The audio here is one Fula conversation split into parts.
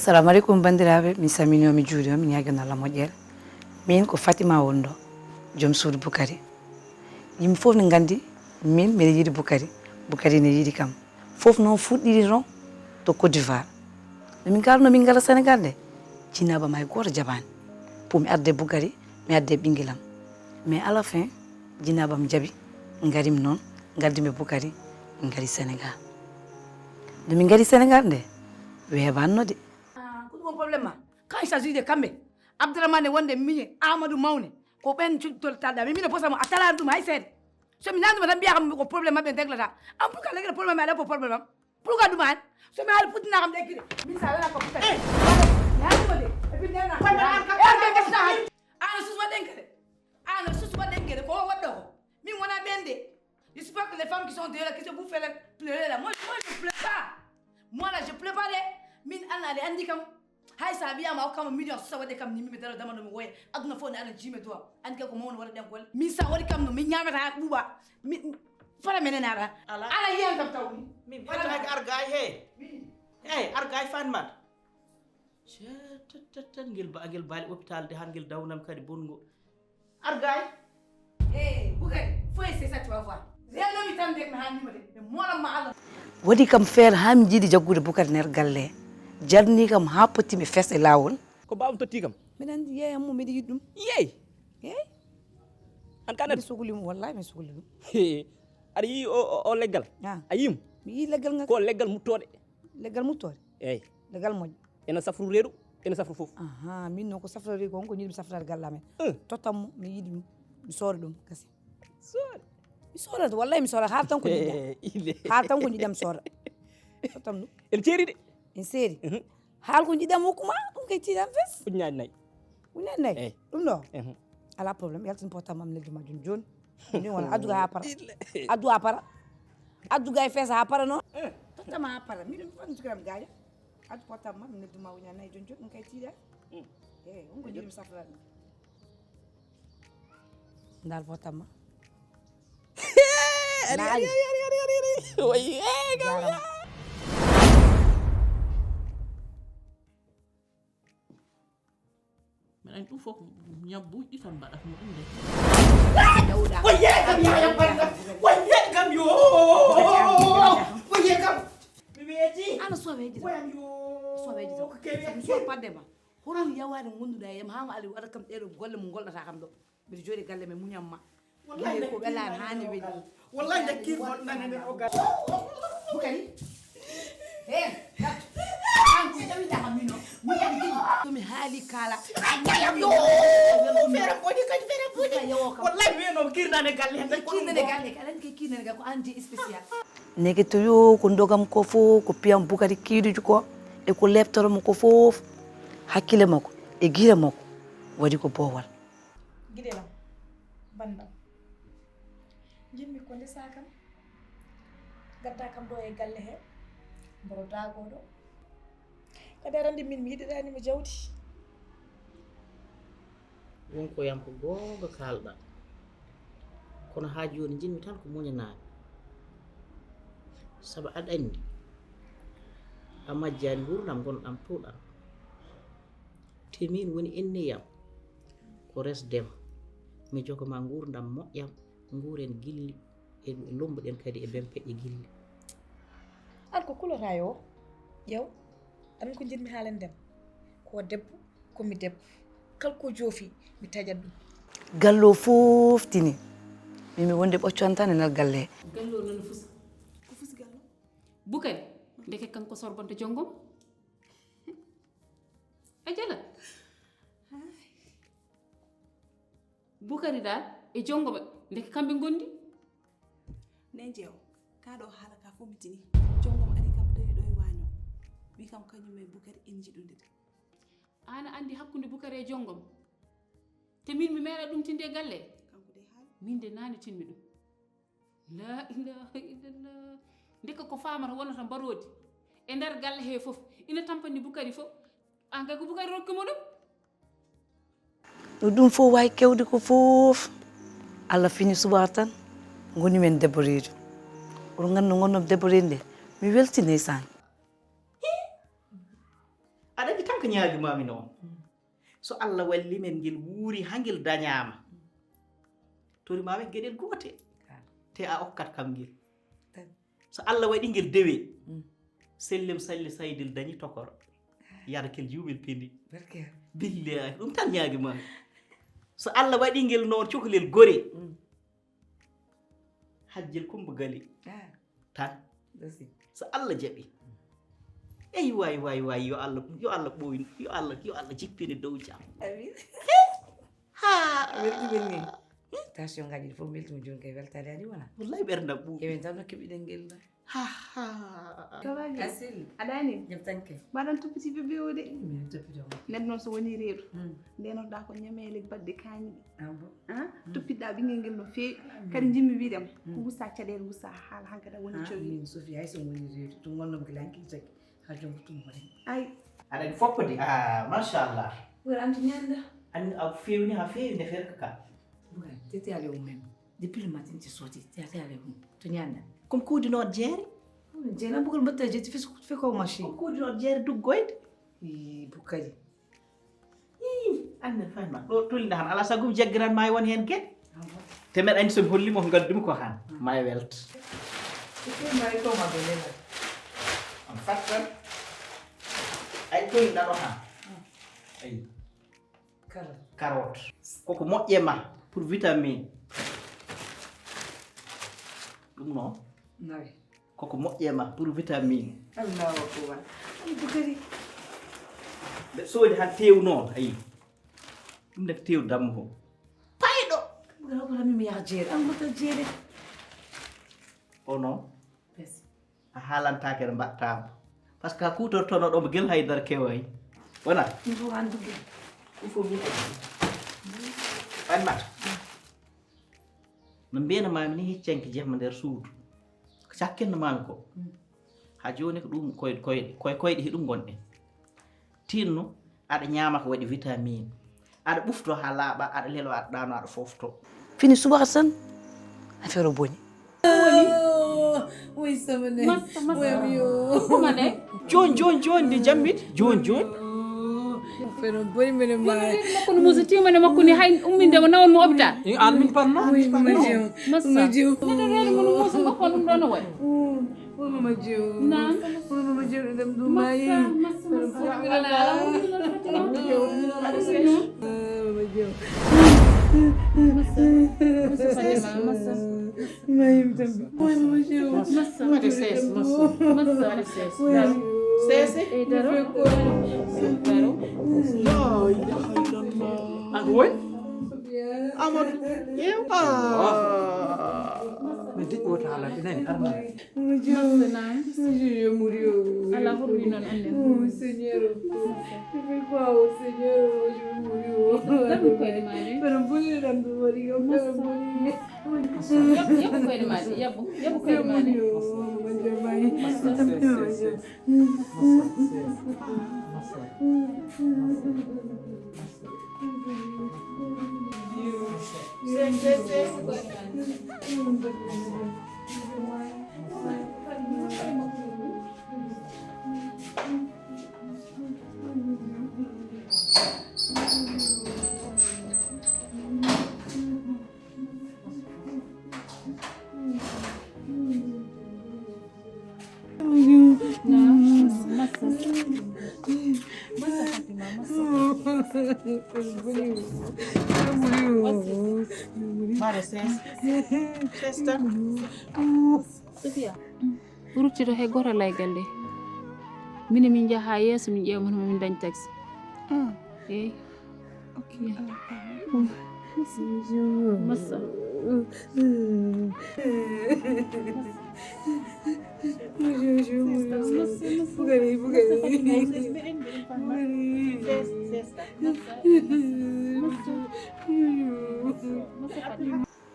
Assalamu alaikum bandiraɓe, mi samino mi juuɗi mi ñaguino Allah moƴƴere. Min ko Fatima wonɗo joom suudu Boukary. Yimɓe fof ne gandi min mbiɗa yiiɗi Boukary, Boukary ne yiiɗi kam. Fof noon fuɗɗiɗi ton to Côte d'Ivoire. Min garno min ngala Sénégal nde jinabam hay goto jabani pour mi arde Boukary mi arde ɓinguelam. Mais à la fin jinabam jaaɓi garimi noon gardimi Boukary min gari Sénégal. Nde min gari Sénégal nde weebanno de. Ko ɗum probléme ma quand il s'agit de kamɓe Abdourahmane wonde miñe Amadou Mawne ko ɓen toltaɗa mais mine posamo a talani ɗum hay seeɗa somi nanduma tan mbiya kam ko probléme mabɓe deglata an pourquoi leguila probléme aɗa ko probléme am pourquoi ɗum an somi haali puɗɗina kam ɗekkide min sa wela ko puɗɗa nanduma de et puis nena ana suswa ɗenkede ana suswa ɗenkede ko waɗɗo ko min wona ɓende je suis pas que les femmes qui sont dehors qui se vous fait pleurer là moi je pleure pas moi là je pleure pas de min ana de andi kam hay sa wiyama hokkama million so waɗi kam ni mi dara damano mi woya aduna fof ne ana jime to andi kay ko mawno waɗa ɗen golle min sa waɗi kam no min ñamata ha ɓuuɓa fara menen aɗa ala yiyan kam taw min ɓetake argay he eyyi argay fanmat tan guel baali hôpital de han guel dawnam kadi bongo argay Boukary foye c'est ça tu vas voir rennomi tan de mi hannima de mi moɗanma Allah waɗi kam feere ha mi jiiɗi jaggude Boukary nder galle jarni kam ha pottimi fes e lawol ko babam totti kam mbiɗa andi yeeyammo mbiɗa yiɗi ɗum yeey an kanet mi sohlimo wallahi mi sohli ɗum aɗa yii o leggal a yimo mi yii leggal ngal ko leggal muttode leggal muttode eyyi leggal moƴƴo ena safru reedu ena safru foof min noon ko safrare ko wonko jiɗmi safrade gallamen tottanmo mi yiɗi ɗum mi soora ɗum kasi mi soorata wallahi mi soorata haala tan ko jiɗɗa haala tan ko jiɗɗa mi soora tottam ɗum ene ceeri de en seeri haala ko jiɗɗam hokkuma ɗum kay tiiɗam fes ujunaji nayyi ujunaji nayyi ɗum ɗo ala probléme yaltin portable am neddu majjum joni joni wona adduga ha para addu ha para adduga e feesa ha para noon tottama ha para miɗum fantikiram gaaƴa addu portable ma mi nedduma ujunaji nayyi joni joni ɗum kay tiiɗa eyyi wonko jiɗmi safrade ndal portable ma ari way men ɗum fof ñabbuji tan mbaɗata mo ɗum de waye kam yaya banda waye kam yo waye kam mi weeti ana soweji wayam yo soweji to mi so padde ma hono yawade gonduɗa e ma hama ali waɗa kam ɗeɗo golle mo golɗata kam ɗo mbiɗa jooɗi galle men muñamma wallahi ko welani hani weeli wallahi dakki gonɗane nden o gal Boukary an ko tawida kam mino mi yami mi haali kala yo fere boni kadi fere boni wallahi mi no kirnane galle hen kirnane galle kala ke kirnane gal ko andi spécial neke to yo ko dogam ko fof ko piyam Boukary kiiduji ko e ko leftoromo ko fof hakkille makko e guira makko waɗi ko boowal giɗelam bandam jinmi ko ndesa kam gadda kam ɗo e galle he mboro dagoɗo kadi aɗa andi min mi yiɗiɗanima jawdi wonko yam ko gonga kalɗa kono ha joni jinmi tan ko muñanade saabu aɗa andi a majjani gurdam gonɗam tuuɗam te min woni inniyam ko resdema mi jogoma gurdam moƴƴam nguren gilli e lombuɗen kadi e bempeƴe gilli an ko kulata yo ƴew aɗan ko jinmi haalen ndem ko debbo komi debbo kala ko joofi mi tajat ɗum gallo fof tini mimi wonde ɓoccon tan e nder galle gallo nono fusa ko fusi gallo Boukary ndeke kanko sorbonto jonggom a jala Boukary dal e jongoɓe ndeke kamɓe gondi nen jeew kaɗo haala ka fof mi tini jongom ari kam tawi ɗo e waño wi kam kañum e Boukary en jiɗodiri an a andi hakkude Boukary e jonggom te min mi meeɗa ɗum tinde galle kanko de haali min de nane tinmi ɗum la ilaha illallah ndeka ko famata wonata mbarodi e nder galle he foof ina tampani Boukary fof an kay ko Boukary rokkimo ɗum ɗum fof wawi kewde ko fof Allah fini subaka tan goni men debbo reedu oɗo gandu gonnomi debbo reedu nde mi weltini sane aɗa ko ñaagimami noon so Allah walli men ngel wuuri hangel dañama torimami geɗel goote te a okkat kam ngel so Allah waɗi ngel dewe sellem salli saydil dañi tokoro yara kel juumel pendi billahi ɗum tan ñaagimami so Allah waɗi ngel noon cukalel gore hajjel kumba gali tan so Allah jaɓi eyi way yo Allah ɓooyin yo Allah jippine dow jam welɗumen ni station ngaji ɗi fof beltumi joni kay weltade ani wona wallahi ɓerdam ɓuuɓi ewen tan no keɓiɗen ngel ɗo asil aɗani jam tanke mbaɗan toppiti bébé o de min toppitoma neɗɗo noon so woni reedu ndenotoɗa ko ñamele badde kañi ɗi toppitɗa ɓinguel ngel no feewi kadi jimmi wiidem gussa caɗele gussa haala hankada woni cowi min Sophie hay so woni reedu to gonnom gila hankil taki ha jonko tumore ay aɗani foppode machallah ɓuri anto ñanda an a fewni ha fewi nde ferka ka bukan tete ale mum depuis le matin ti sorti tete ale mum to ñanda comme kuudinoɗo jeere jeena bugol mbatta jetti fe ko machine comme kuudinoɗo jeere duggoyde bukkadi anne fayma ɗo tolnde han ala sagum jaggiran ma won hen gueɗe te mbeɗa andi somi hollimo ko gaddumi ko han ma welta mari toma ɓe lela on fattan ay tolniɗaɗo han ayi carotte koko moƴƴe ma pour vitamine ɗum noon nawi koko moƴƴe ma pour vitamine allahu akbar bukkadi ɓe soodi han tew noon ayi ɗum def tew dammo ho payɗo ɓura mimi yaha jeere an gotta jeere o noon a haalantake ɗo mbattama par ce que a kutortono ɗomo guel haydara kewayi wona il faut andude il faut mi ɓanmata no mbiyanamami ni heccanki jehma nder suudu ko cakkinnamami ko ha joni ko ɗum koyɗe hiɗum gonɗen tinno aɗa ñaama ko waɗi vitamine aɗa ɓufto ha laaɓa aɗa lelo aɗa ɗano aɗa fofto fini subaka tan affaire o boni oui samane kuma de joni nde jammide joni feno boni mene ma makko no muso timane makko ni hay ummindemo nawon mo hôpital an min panno oui mama jiw mama jiw neɗɗo reedo mo no muso makko ɗum ɗon o waɗi oui mama jiw nan oui mama jiw ɗum ɗum mayi mayim tambi oui mama jiw waɗe sees waɗe sees seese ako woy amadou ƴeew mi diƴƴota ala ɗinani arma mama jiw yo muri o ala horwi noon anden oh seigneur je fais quoi oh seigneur je muri o ɗaɗum koyɗe maɗi pero boni ɗam ɗum waɗi kam pero boni yaɓu koyɗe maɗi yaɓu koyɗe maɗi waɗe sees tan Sophia ruttito hay goto laygal nde mine min jaha yeeso min ƴeewa hono min dañ taxi eyi massa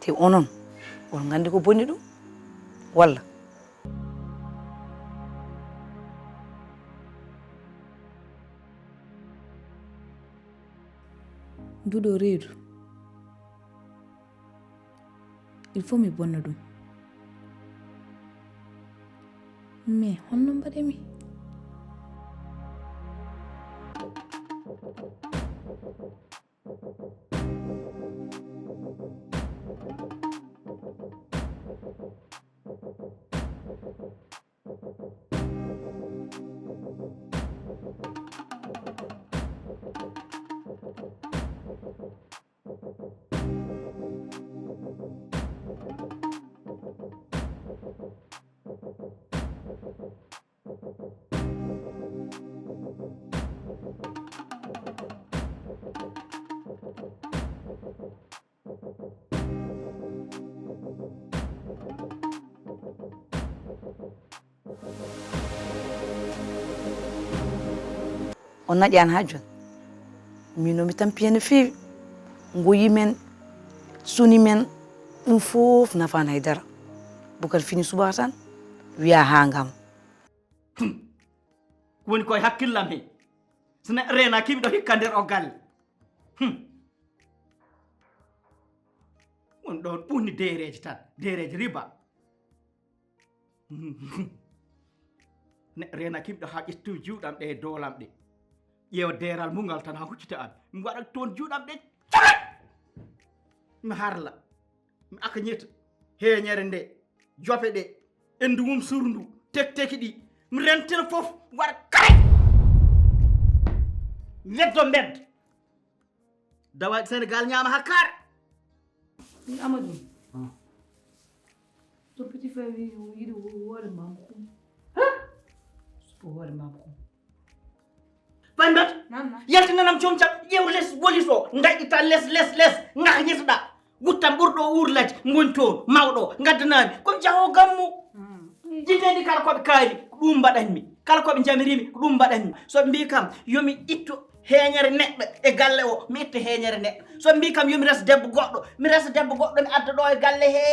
te onon on gandi ko bonni ɗum walla nduɗo reedu il faut mi bonna ɗum mais honno mbaɗemi on naƴƴani ha joni min mi tampi no feewi goyi men suni men ɗum fof nafani haydara Boucar fini subaka tan wiya ha ngam woni koye hakkillam he so neɗɗo rena kimi ɗo hikka nder o galle won ɗon ɓurni dereji tan dereji riba neɗɗo rena kimi ɗo ha ƴettuwi juuɗam ɗe e dolam ɗe ƴeewa deral mungal tan ha huccita an mi waɗa toon juuɗam ɗe cagat mi harla mi aka ñeta heeñere nde jope ɗe endu mum surndu tekteki ɗi mi rentina fof waɗa kare weddo mbedd dawa Sénégal ñaama hakkare ni Amadou to petit frère wi yiɗi woore mam kum so woore mam kum Pambat yaltinanam coom cam ƴeew les wolis o daƴƴita les ngaka ñetoɗa wuttam ɓurɗo uurlade goni toon mawɗo gaddanami komi jaho gammu jideɗi kala koɓe kaari ko ɗum mbaɗanmi kala koɓe jamirimi ko ɗum mbaɗanmi soɓe mbi kam yomi ittu heeñere neɗɗo e galle o mi itta heeñere neɗɗo soɓe mbi kam yomi resa debbo goɗɗo mi resa debbo goɗɗo mi adda ɗo e galle he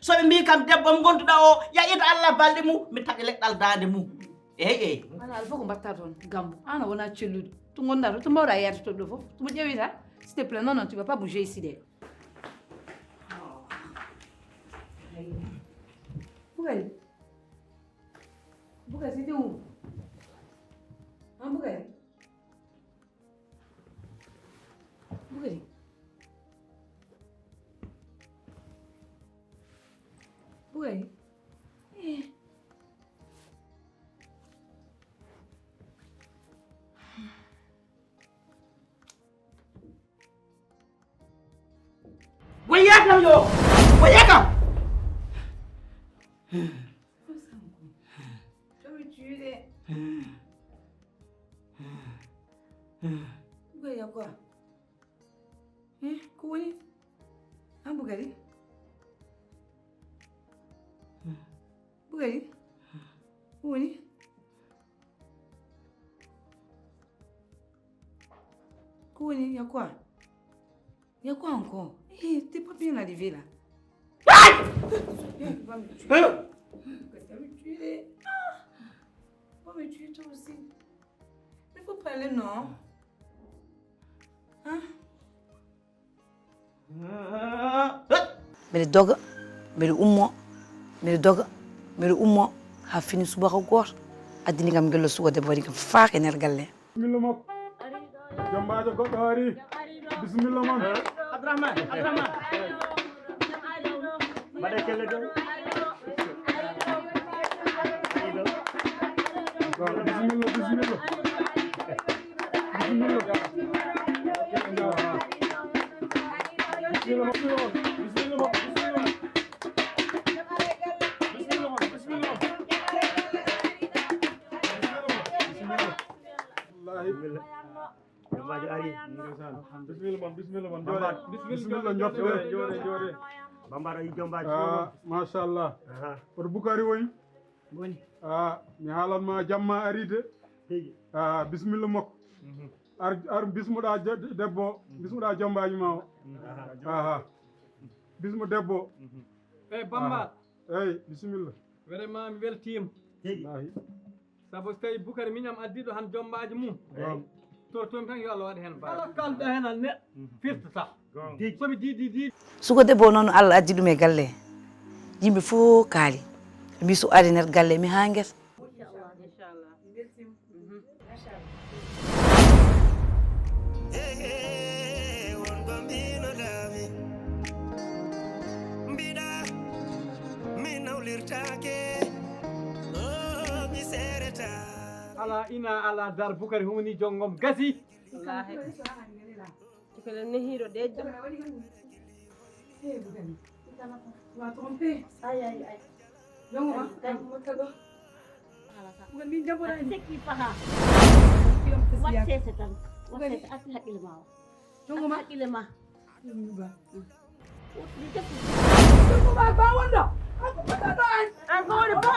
soɓe mbi kam debbo mo gonduɗa o ya ida Allah balɗe mum mi taƴa leɗɗal dande mum eyyi ala alfa ko mbatta toon gambo an a wona cellude to gonɗa to mbawɗa yeyata toon ɗo fof tomo ƴewita s'il te plaît non tu vas pas bouger ici de Bougari Bougari c'était où hein Bougari Bougari Bougari Wayakam yo wayakam tu me tuer Bougari y'a quoi ko woni hein Bougari Bougari ko woni ko woni y'a quoi y'a quoi encore t'es pas bien arrivé là. Tu vas me tuer. Tu vas me tuer. Tu vas me tuer toi aussi. Mais faut parler non. Hein? mbeɗe doga mbeɗe ummo mbeɗe doga mbeɗe ummo ha fini subaka goto addini kam gello sugo debbo waɗi kam faak e nder galle bismillah makko jombajo goɗɗo hari bismillah man Abdourahmane mbaɗe kelle dow bismillah bismillah jorde bambara yi jombaji machallah oto Boukari woni mi haalanma jamma aride bismillah makko ar bismuɗa debbo bismuɗa jombaji ma o bismu debbo eyyi Bamba eyyi bisimilla vraiment mi weltima saabu so tawi Boukari miñam addiɗo han jombaji mum toon tan yo Allah waɗa hen kala kalɗo hen an neɗɗo firtata somi diidi sugo debbo noon Allah addi ɗum e galle yimɓe fof kaali mbi so ari nder galle mi ha guesa Inchallah. ala ina ala dar Bukari honi jongom gasi wallahi tukele ne hiro dejo wa tromper ay jongo ma mutago bukan min jabora seki paha watte setan watte ati hakile ma jongo ma hakile ma ba ni jep jongo ba wanda aku patado an gori ba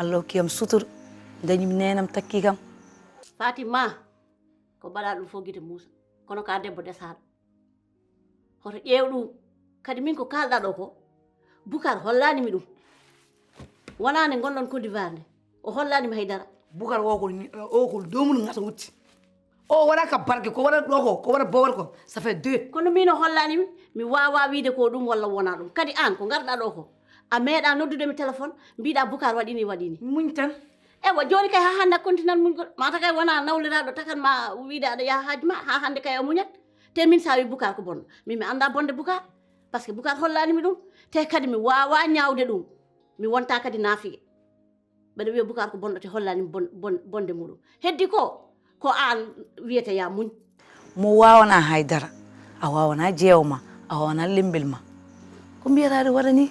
Allah kiyam sutur dañum nenam takki kam Fatima ko bala dum fogite Musa kono ka debbo desaado hoto ƴeewɗum kadi min ko kalɗa ɗo ko Bukar hollani mi ɗum wonani gonɗon Côte d'Ivoire nde o hollani mi haydara Bukar okol domul ngata wutti o wara ka barke ko wara ɗo ko wara bowal ko ça fait 2 kono min o hollani mi wawa wiide ko ɗum walla wona ɗum kadi an ko garɗa ɗo ko a meeɗa noddude mi téléphone mbiɗa Bukar waɗini muñ tan ewa joni kay ha hande continue muñgol mata kay wona nawliraɗo takan ma wiide aɗa yaha haaju ma ha hande kay o muñat te min sa wi Bukar ko bonɗo min mi anda bonde Bukar par ce que Bukar hollanimi ɗum te kadi mi wawa ñawde ɗum mi wonta kadi naafigue mbeɗa wiya Bukar ko bonɗo te hollanimi bonde muɗum heddi ko an wiyete ya muñ mo wawana haydara a wawana jeewma a wawana lembel ma ko mbiyataade waɗani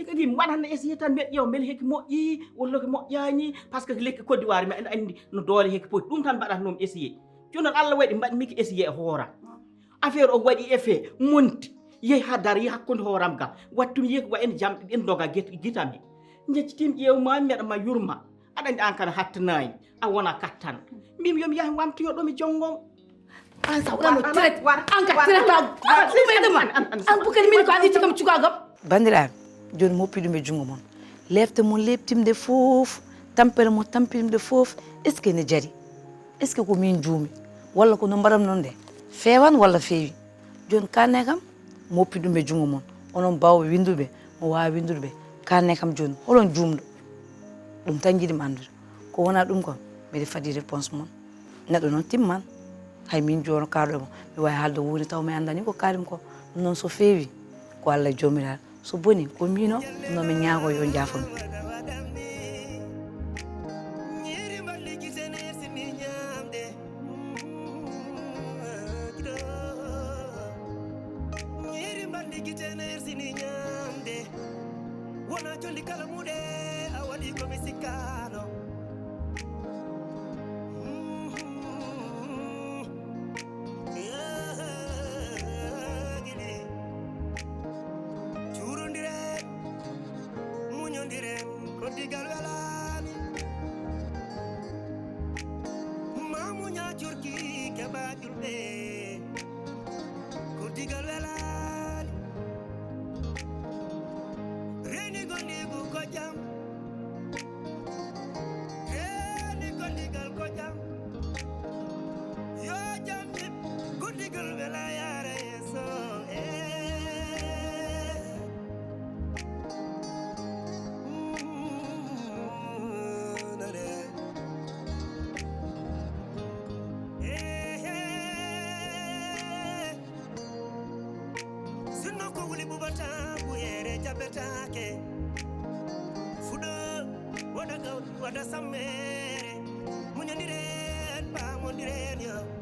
kadi mi waɗa hannde essayé tan mbiɗa ƴeewa mbele hekki moƴƴi walla ko moƴƴani par ce que lekki Côte d'Ivoire mi aɗa anndi no doole hekki poti ɗum tan mbaɗatnomi essayé joni noon Allah waɗi mbaɗ miki essayé e hooram affaire o waɗi effet monti yehi ha dar yehi hakkude hooram kam wattumi yehi ko wa en jamɗe ɗen doga guitam he jeccitimi ƴeewmami mbeɗama yurma aɗa anndi an kana hattanani a wona kattan mbimi yomi yaha wamtoyo ɗo mi jonngom an sa waɗano traite an ka traite ɗumedema an Bukari min ko an itti kam cukagam bandiraɓe joni mo hoppi ɗum e jungo mon lefte mon leptimde fof tampere mo tampimde fof est ce que ne jari est ce que ko min juumi walla ko no mbaɗam noon nde feewan walla feewi joni kanne kam mo hoppi ɗum e jungo mon onon bawɓe winduɓe mo wawi windude kanne kam joni holon jumɗo ɗum tan jiɗimi andude ko wona ɗum kon mbiɗa faadi réponse mon neɗɗo noon timman hay min joni kaɗomo mi wawi haalde wuuni taw mi andani ko kaɗimi ko ɗum noon so feewi ko Allah jomiraɗo so boni ko mino no mi ñaago yo jaafami Wada sammere muñodiren pa mondiren yo